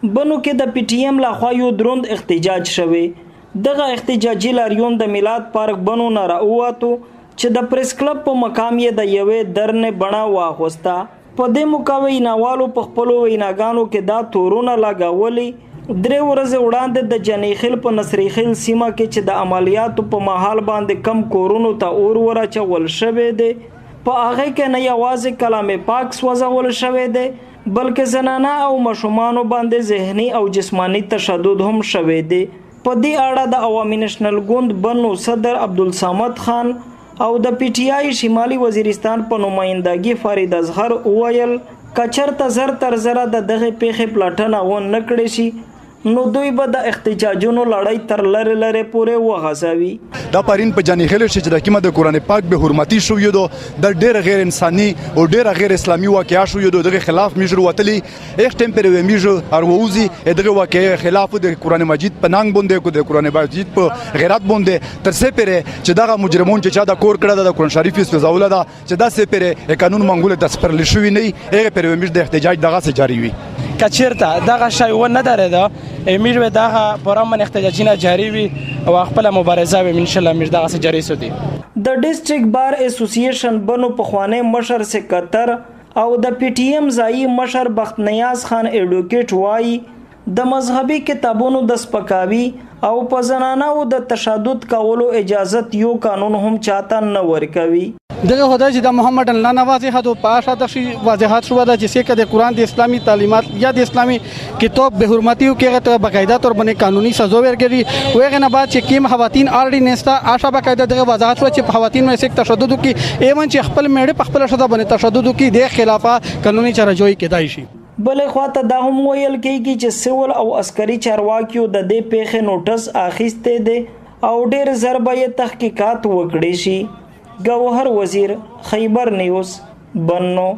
بنو کې د پی ټی ایم لخوا یو دروند احتجاج شوی. دغه احتجاجي لاریون د میلاد پارک بنو نه راووتو چې د پریس کلب په مقام یې د یوې درنې بڼه واخوسته. په دې موقع ویناوالو په خپلو ویناګانو کې دا تورونه لګولي. 3 ورځې وړاندې د جنیخیل په نصریخیل سیمه کې چې د عملیاتو په مهال باندې کم کورونو ته اور ورچول شوی دی، په هغه کې نه یوازې کلام پاک سوځول شوی دی بلکې زنانه او ماشومانو باندې ذهني او جسمانی تشدد هم شوی دی. په دې اړه د عوامي نېشنل ګوند بنو صدر عبدالصمد خان او د پی ټی آی شمالي وزیرستان په نمائندګي فرید اظهر وویل کچرته زر تر زره د دغه پیښې پلاټنه ون نکړي شي نو دوی به د احتجاجونو لړۍ تر لره لره پورې وغځوي. دا پارین په جانیخیل چې د کیمه د قرآن پاک به حرمتي شو یو د ډېر غیر انساني او ډېر غیر اسلامي واقعیا شو یو دغه خلاف میجر وتلی ایک ټیم پر میجر ارووزی دغه واقعیا خلاف د قرآن مجید په ننګ باندې کو د قرآن مجید په غیرت باندې تر څه پر چې دغه مجرمون چې چا د کور کړه د قرآن شریف فزاوله ده چې دا څه پر قانون منګول د سپرل شوی نه هغه پر میجر د احتجاج دغه سره جاری وي. کچیرته دغه شی و نه درېده امیر به دغه پرامن احتجاجونه جاری وي او خپل مبارزه به ان شاء الله امیر دغه جاری سودي. د ډیسټریکټ بار اسوسییشن بنو پخوانی مشر سکتر او د پی ټی ایم ځایي مشر بخت نیاز خان ایډوکیټ وایي د مذهبي کتابونو د سپکاوي او په زنانو د تشدد کولو اجازت یو قانون هم چاته نه ورکوي. دغه خدای چې د محمد الله نواز هدو پاشا د شی واضحات شو د چې څنګه د قران د اسلامي تعلیمات یا د اسلامي کتاب به حرمتي او کې ته باقاعده تور باندې قانوني سزا ورګري وغه نه بعد چې کیم خواتین آرډیننس ته آشا باقاعده دغه وضاحت شو چې خواتین مې سک تشدد کی ایون چې خپل میړه په خپل شته باندې تشدد کی د خلافه قانوني چارجوي کېدای شي. بلې خواته دا هم ویل کېږي چې سیول او عسکري چارواکیو د دې پیښې نوټس اخیسته دي او ډېر زر به تحقیقات وکړي شي. گوهر وزیر، خیبر نیوز، بنو.